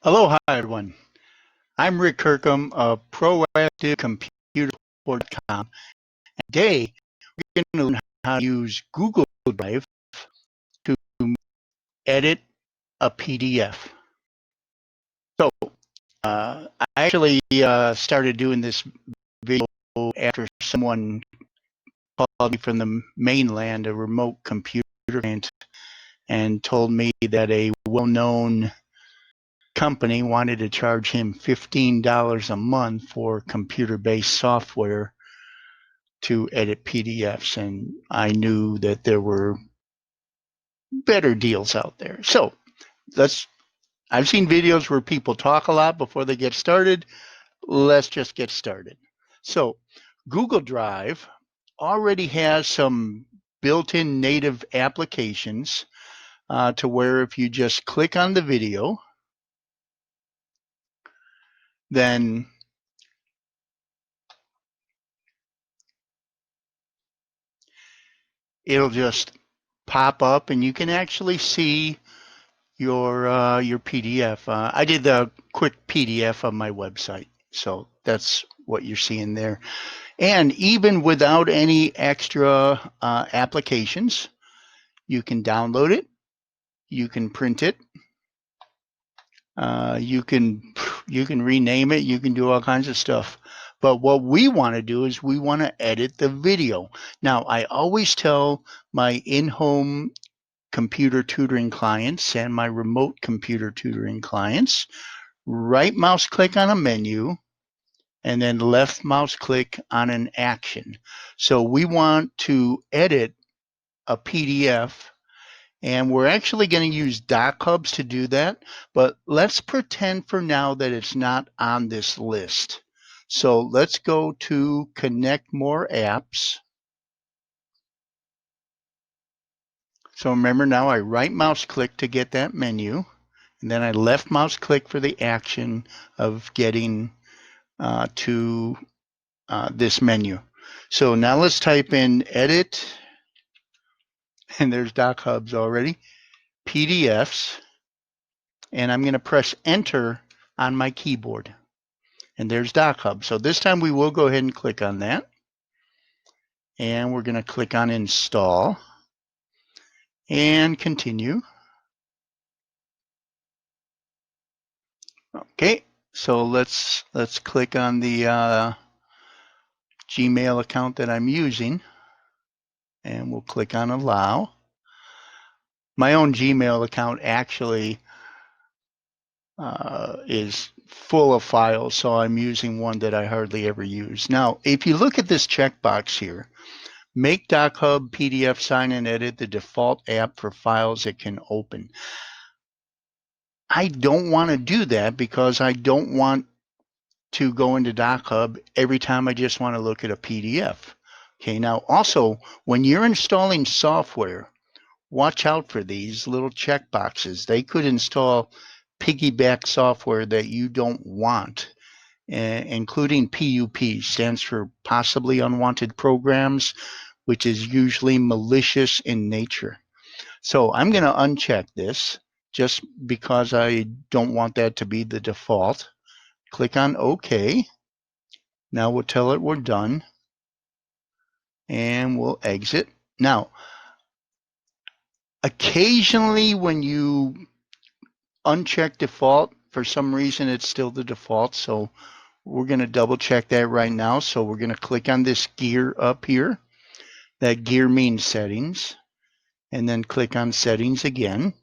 Hello, hi everyone. I'm Rick Kirkham of ProactiveComputerSupportOahu. Today, we're going to learn how to use Google Drive to edit a PDF. So, I actually started doing this video after someone called me from the mainland, a remote computer client, and told me that a well-known company wanted to charge him $15 a month for computer-based software to edit PDFs, and I knew that there were better deals out there. So I've seen videos where people talk a lot before they get started. Let's just get started. So Google Drive already has some built-in native applications to where if you just click on the video, then it'll just pop up and you can actually see your PDF. I did the quick PDF on my website, so that's what you're seeing there. And even without any extra applications, you can download it, you can print it, you can rename it, you can do all kinds of stuff. But what we want to do is we want to edit the video. Now, I always tell my in-home computer tutoring clients and my remote computer tutoring clients, right mouse click on a menu and then left mouse click on an action. So we want to edit a PDF, and we're actually going to use doc hubs to do that, but let's pretend for now that it's not on this list. So let's go to connect more apps. So remember, now I right mouse click to get that menu, and then I left mouse click for the action of getting to this menu. So now let's type in edit, and there's doc hubs already, PDFs, and I'm going to press enter on my keyboard, and there's doc hub. So this time we will go ahead and click on that, and we're going to click on install and continue. Okay, so let's click on the Gmail account that I'm using, and we'll click on allow. My own Gmail account actually is full of files, so I'm using one that I hardly ever use. Now, if you look at this checkbox here, make DocHub PDF sign and edit the default app for files it can open. I don't want to do that because I don't want to go into DocHub every time I just want to look at a PDF. Okay, now also, when you're installing software, watch out for these little checkboxes. They could install piggyback software that you don't want, including PUP, stands for possibly unwanted programs, which is usually malicious in nature. So I'm going to uncheck this just because I don't want that to be the default. Click on OK. Now we'll tell it we're done, and we'll exit. Now, occasionally when you uncheck default, for some reason it's still the default, so we're going to double check that right now. So we're going to click on this gear up here. That gear means settings, and then click on settings again,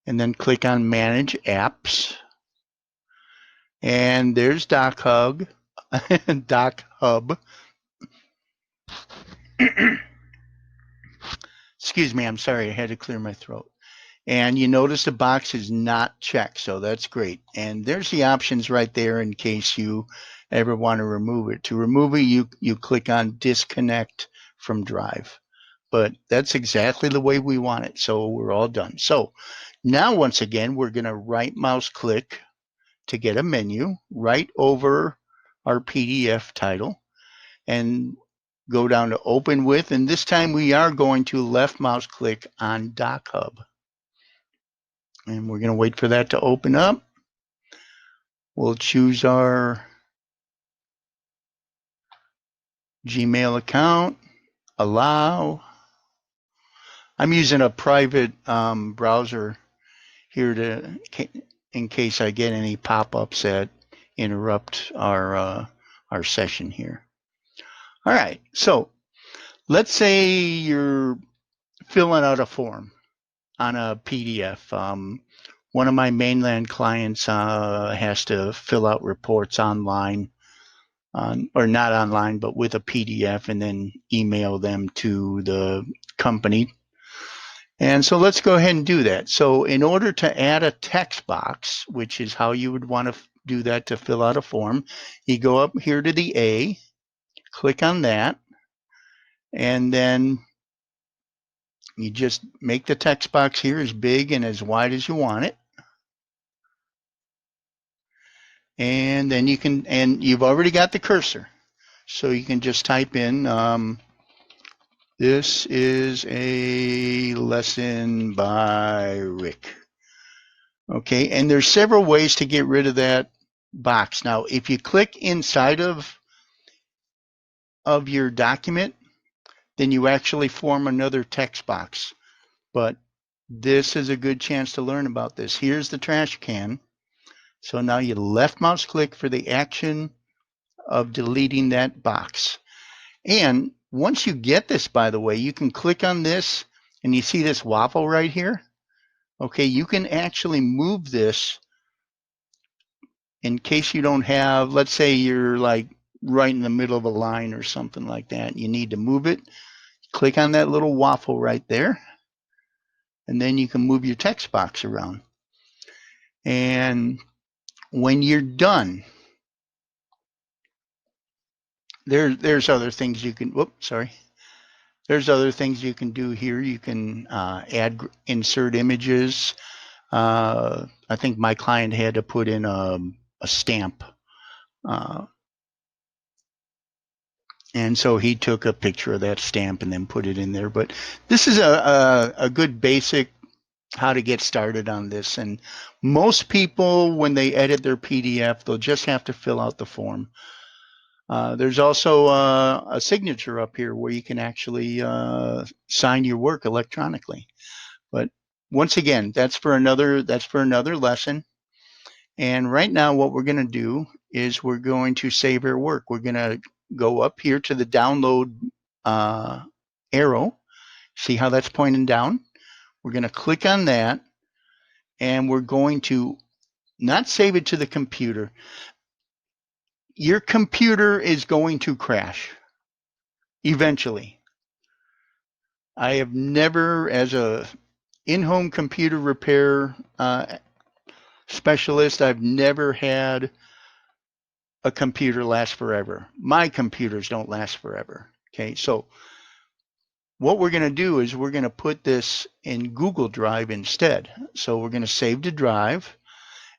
and then click on manage apps, and there's DocHub. DocHub. Excuse me, I'm sorry, I had to clear my throat. And you notice the box is not checked, so that's great. And there's the options right there in case you ever want to remove it. To remove it, you click on disconnect from drive. But that's exactly the way we want it, so we're all done. So now once again, we're going to right mouse click to get a menu right over our PDF title and go down to open with, and this time we are going to left mouse click on DocHub. And we're going to wait for that to open up. We'll choose our Gmail account, allow. I'm using a private browser here to, in case I get any pop-ups that interrupt our session here. All right, so let's say you're filling out a form on a PDF. One of my mainland clients has to fill out reports online, or not online, but with a PDF, and then email them to the company. And so let's go ahead and do that. So in order to add a text box, which is how you would want to do that to fill out a form, you go up here to the A, click on that, and then you just make the text box here as big and as wide as you want it. And then you can, and you've already got the cursor. So you can just type in, this is a lesson by Rick. Okay, and there's several ways to get rid of that box. Now, if you click inside of your document, then you actually form another text box. But this is a good chance to learn about this. Here's the trash can. So now you left mouse click for the action of deleting that box. And once you get this, by the way, you can click on this and you see this waffle right here. Okay, you can actually move this in case you don't have, let's say you're like right in the middle of a line or something like that. You need to move it. Click on that little waffle right there. And then you can move your text box around. And when you're done, there's other things you can, whoops, sorry. There's other things you can do here. You can insert images. I think my client had to put in a stamp. And so he took a picture of that stamp and then put it in there. But this is a good basic how to get started on this. And most people, when they edit their PDF, they'll just have to fill out the form. There's also a signature up here where you can actually sign your work electronically. But once again, that's for another lesson. And right now, what we're going to do is we're going to save our work. We're going to go up here to the download arrow. See how that's pointing down? We're going to click on that, and we're going to not save it to the computer. Your computer is going to crash eventually. I have never, as a in-home computer repair specialist, I've never had a computer last forever. My computers don't last forever. Okay, so what we're going to do is we're going to put this in Google Drive instead. So we're going to save the drive.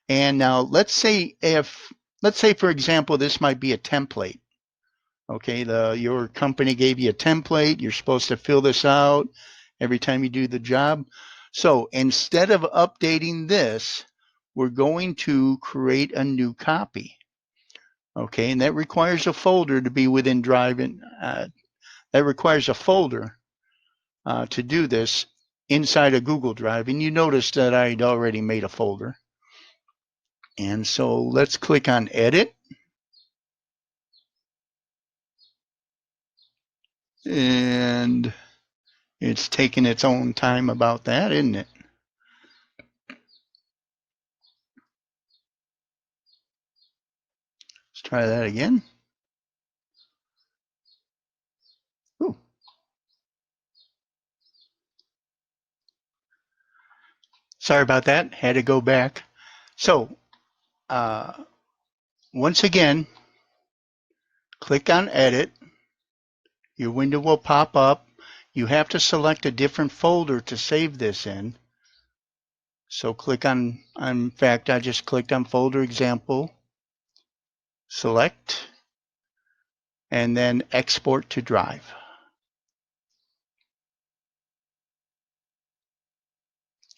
And now let's say for example, this might be a template. Okay, your company gave you a template. You're supposed to fill this out every time you do the job. So instead of updating this, we're going to create a new copy. Okay, and that requires a folder to be within Drive. And that requires a folder to do this inside a Google Drive. And you notice that I'd already made a folder. And so let's click on Edit. And it's taking its own time about that, isn't it? Let's try that again. Ooh. Sorry about that. Had to go back. So once again, click on Edit. Your window will pop up. You have to select a different folder to save this in. So click on, in fact, I just clicked on Folder Example, select, and then Export to Drive.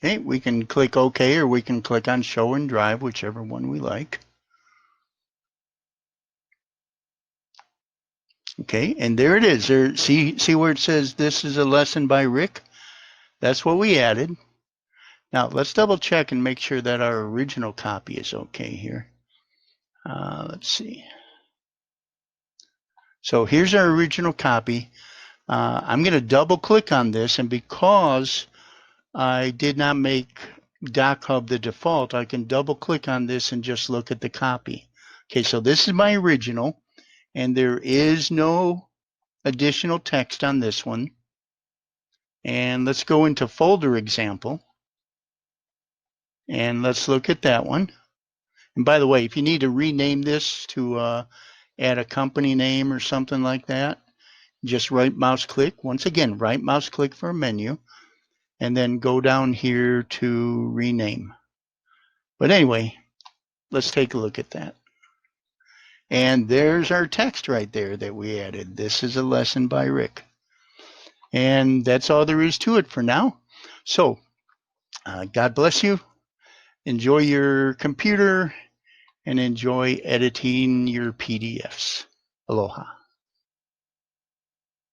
Okay, we can click OK, or we can click on Show and Drive, whichever one we like. Okay, and there it is. There, see where it says this is a lesson by Rick? That's what we added. Now let's double check and make sure that our original copy is okay here. Let's see. So here's our original copy. I'm going to double click on this, and because I did not make DocHub the default, I can double click on this and just look at the copy. Okay, so this is my original, and there is no additional text on this one. And let's go into folder example, and let's look at that one. And by the way, if you need to rename this to add a company name or something like that, just right mouse click. Once again, right mouse click for a menu, and then go down here to rename. But anyway, let's take a look at that. And there's our text right there that we added. This is a lesson by Rick. And that's all there is to it for now. So God bless you. Enjoy your computer and enjoy editing your PDFs. Aloha.